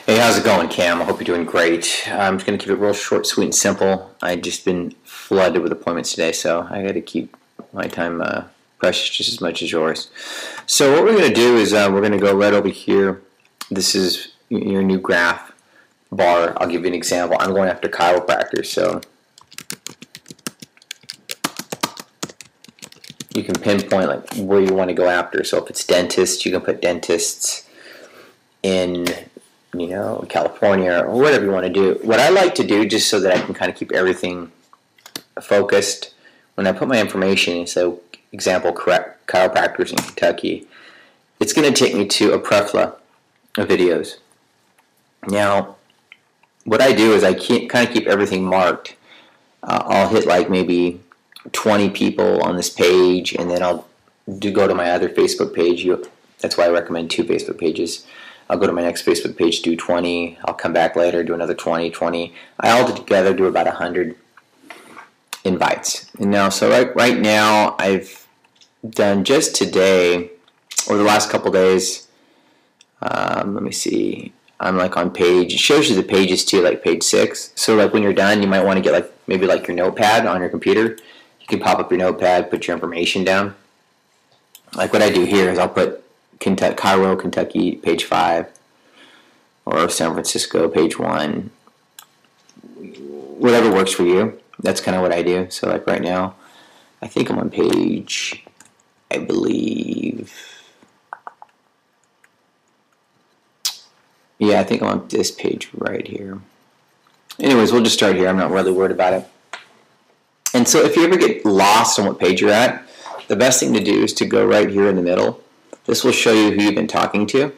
Hey, how's it going, Cam? I hope you're doing great. I'm just going to keep it real short, sweet, and simple. I've just been flooded with appointments today, so I got to keep my time precious just as much as yours. So what we're going to do is we're going to go right over here. This is your new graph bar. I'll give you an example. I'm going after chiropractors, so you can pinpoint like where you want to go after. So if it's dentists, you can put dentists in California or whatever you want to do. What I like to do, just so that I can kind of keep everything focused, when I put my information in, so example, chiropractors in Kentucky, it's going to take me to a plethora of videos. Now, what I do is I kind of keep everything marked. I'll hit like maybe 20 people on this page, and then I'll go to my other Facebook page. That's why I recommend 2 Facebook pages. I'll go to my next Facebook page, do 20. I'll come back later, do another 20, 20. I altogether do about 100 invites. And now, so right now, I've done just today, or the last couple days, let me see, I'm like on page, it shows you the pages too, like page 6. So like when you're done, you might want to get like maybe like your notepad on your computer. You can pop up your notepad, put your information down. Like what I do here is I'll put Cairo, Kentucky, page 5, or San Francisco, page 1. Whatever works for you. That's kind of what I do. So like right now, I think I'm on page, I believe, yeah, I think I'm on this page right here. Anyways, we'll just start here. I'm not really worried about it. And so if you ever get lost on what page you're at, the best thing to do is to go right here in the middle. This will show you who you've been talking to.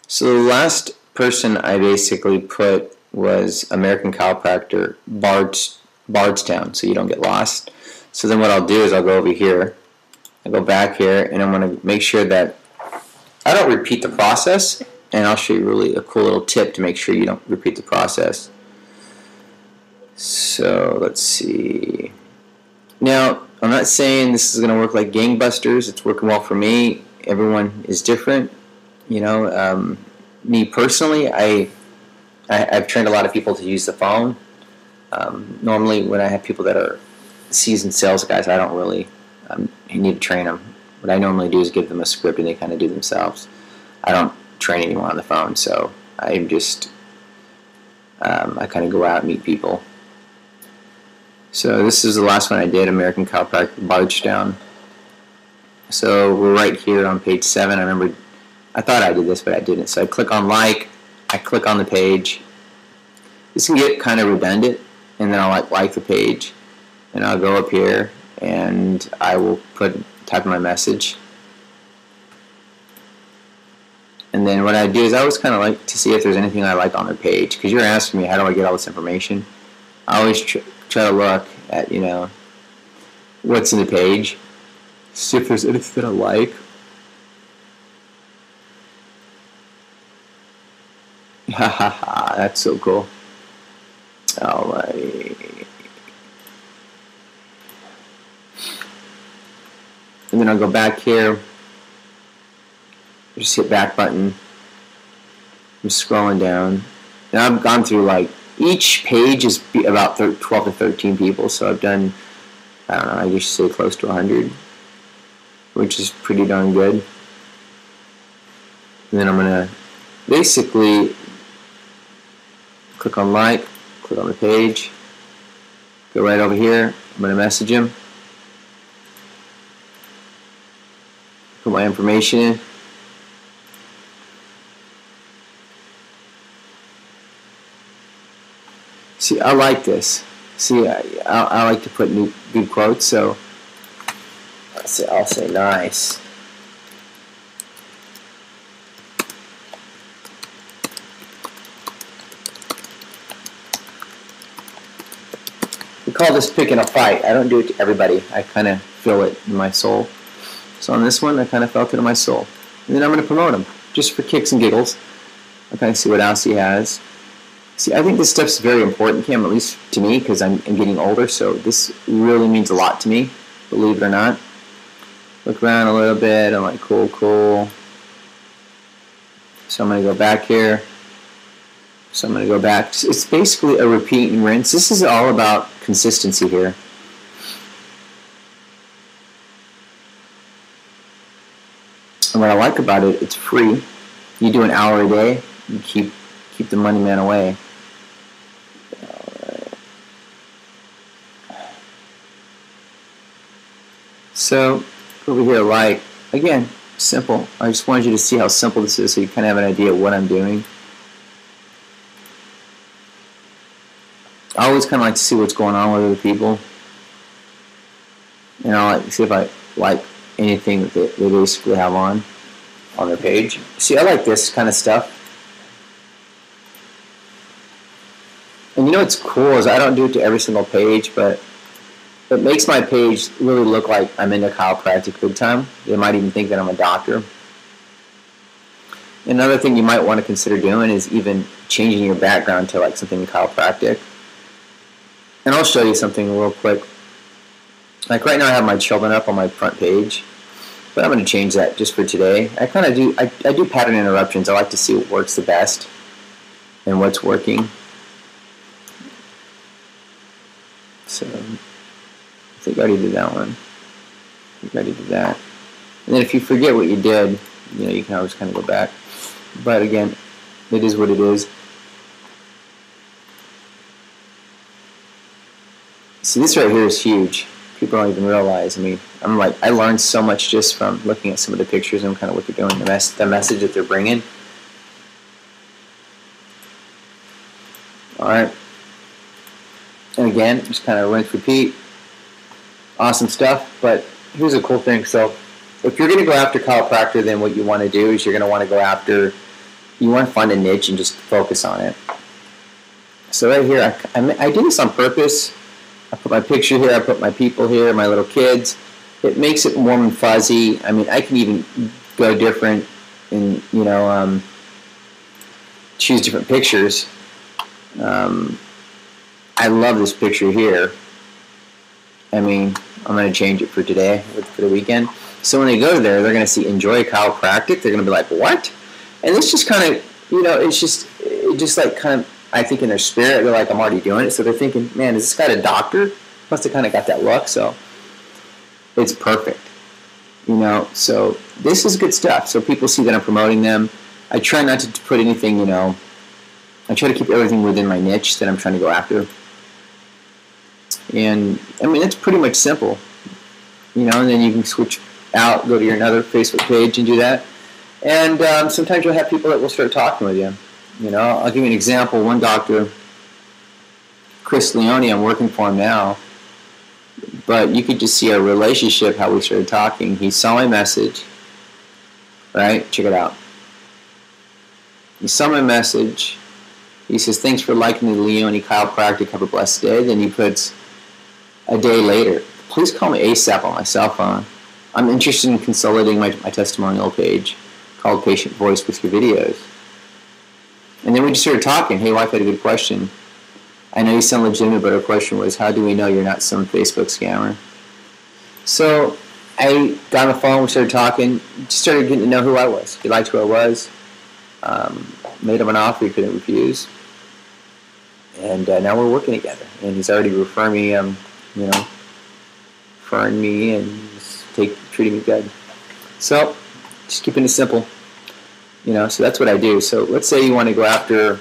So the last person I basically put was American Chiropractor, Bardstown, so you don't get lost. So then what I'll do is I'll go over here, I go back here, and I'm going to make sure that I don't repeat the process, and I'll show you really a cool little tip to make sure you don't repeat the process. So let's see. Now, I'm not saying this is going to work like gangbusters. It's working well for me. Everyone is different. Me personally, I've trained a lot of people to use the phone. Normally, when I have people that are seasoned sales guys, I don't really need to train them. What I normally do is give them a script and they kind of do themselves. I don't train anyone on the phone, so I'm just I kind of go out and meet people. So this is the last one I did, American Chiropractor, Bardstown. So we're right here on page 7. I remember I thought I did this, but I didn't. So I click on like, I click on the page. This can get kind of redundant, and then I'll like the page, and I'll go up here and I will type in my message. And then what I do is I always kind of like to see if there's anything I like on their page, because you're asking me how do I get all this information. I always try to look at what's in the page, see if there's anything that I like. Ha ha ha, that's so cool. Alright. And then I'll go back here. Just hit back button. I'm scrolling down. Now I've gone through like, each page is about 12 to 13 people, so I've done, I don't know, I guess you say close to 100, which is pretty darn good. And then I'm going to basically click on like, click on the page, go right over here, I'm going to message him, put my information in. See, I like this. See, I like to put good quotes, so I'll say nice. We call this picking a fight. I don't do it to everybody. I kind of feel it in my soul. So on this one, I kind of felt it in my soul. And then I'm going to promote him, just for kicks and giggles. I'll kind of see what else he has. See, I think this stuff's very important, Cam, at least to me, because I'm getting older, so this really means a lot to me, believe it or not. Look around a little bit, I'm like, cool, cool. So I'm going to go back here. So I'm going to go back. It's basically a repeat and rinse. This is all about consistency here. And what I like about it, it's free. You do an hour a day, you keep the money man away. So over here, like, again, simple. I just wanted you to see how simple this is so you kind of have an idea of what I'm doing. I always kind of like to see what's going on with other people. And I like to see if I like anything that they basically have on their page. See, I like this kind of stuff. And you know what's cool is I don't do it to every single page, but it makes my page really look like I'm into chiropractic big time. They might even think that I'm a doctor. Another thing you might want to consider doing is even changing your background to like something chiropractic. And I'll show you something real quick. Like right now I have my children up on my front page, but I'm going to change that just for today. I kind of do, I do pattern interruptions. I like to see what works the best and what's working. So I think I already did that one. I think I already did that. And then if you forget what you did, you know, you can always kind of go back. But again, it is what it is. See, this right here is huge. People don't even realize. I mean, I learned so much just from looking at some of the pictures and kind of what they're doing, the message that they're bringing. All right. And again, just kind of rinse, repeat. Awesome stuff. But here's a cool thing. So if you're going to go after chiropractor, then what you want to do is you're going to want to go after, you want to find a niche and just focus on it. So right here, I do this on purpose. I put my picture here, I put my people here, my little kids. It makes it warm and fuzzy. I mean, I can even go different and, you know, choose different pictures. I love this picture here. I mean, I'm going to change it for today, for the weekend. So when they go there, they're going to see enjoy chiropractic. They're going to be like, what? And this just kind of, you know, it just like kind of, I think in their spirit, they're like, I'm already doing it. So they're thinking, man, is this guy a doctor? Must have kind of got that look. So it's perfect, you know. So this is good stuff. So people see that I'm promoting them. I try not to put anything, you know, I try to keep everything within my niche that I'm trying to go after. And, I mean, it's pretty much simple, you know, and then you can switch out, go to your another Facebook page and do that. And sometimes you'll have people that will start talking with you. You know, I'll give you an example. One doctor, Chris Leone, I'm working for him now, but you could just see our relationship, how we started talking. He saw my message, right? Check it out. He saw my message. He says, thanks for liking the Leone Chiropractic. Have a blessed day. Then he puts a day later, please call me ASAP on my cell phone. I'm interested in consolidating my testimonial page called Patient Voice with your videos. And then we just started talking. Hey, wife had a good question. I know you sound legitimate, but our question was, how do we know you're not some Facebook scammer? So I got on the phone, we started talking, just started getting to know who I was. He liked who I was. Made him an offer he couldn't refuse. And now we're working together. And he's already referring me, you know, referring me and treating me good. So just keeping it simple. You know, so that's what I do. So let's say you want to go after,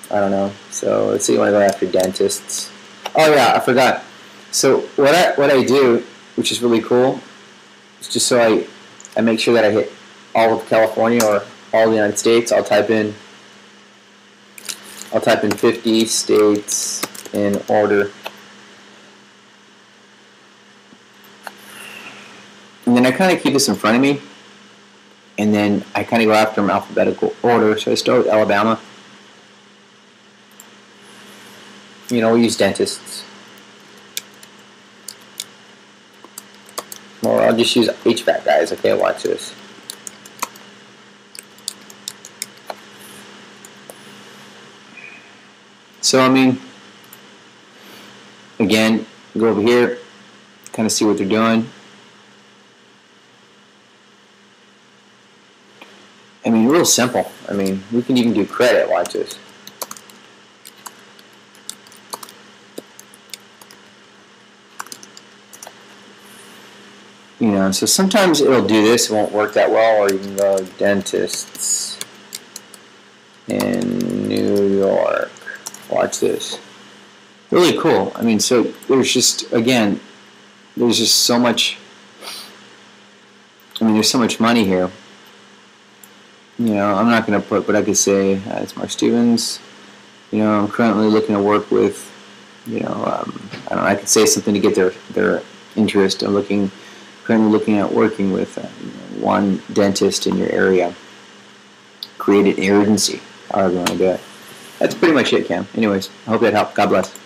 I don't know. So let's say you want to go after dentists. Oh yeah, I forgot. So what I do, which is really cool, is just so I make sure that I hit all of California or all the United States. I'll type in 50 states in order. And then I kind of keep this in front of me. And then I kind of go after them in alphabetical order. So I start with Alabama. You know, we use dentists. Or I'll just use HVAC guys. Okay, watch this. So, I mean, again, go over here, kind of see what they're doing. I mean, real simple. I mean, we can even do credit. Watch this. So sometimes it'll do this, it won't work that well, or you can go dentists in New York. Watch this. Really cool. I mean, so there's just, again, there's just so much, there's so much money here. I'm not going to put, but I could say, it's Mark Stevens. I'm currently looking to work with, I don't know, I could say something to get their interest. I'm currently looking at working with one dentist in your area. Create an urgency, however you want to do it. That's pretty much it, Cam. Anyways, I hope that helped. God bless.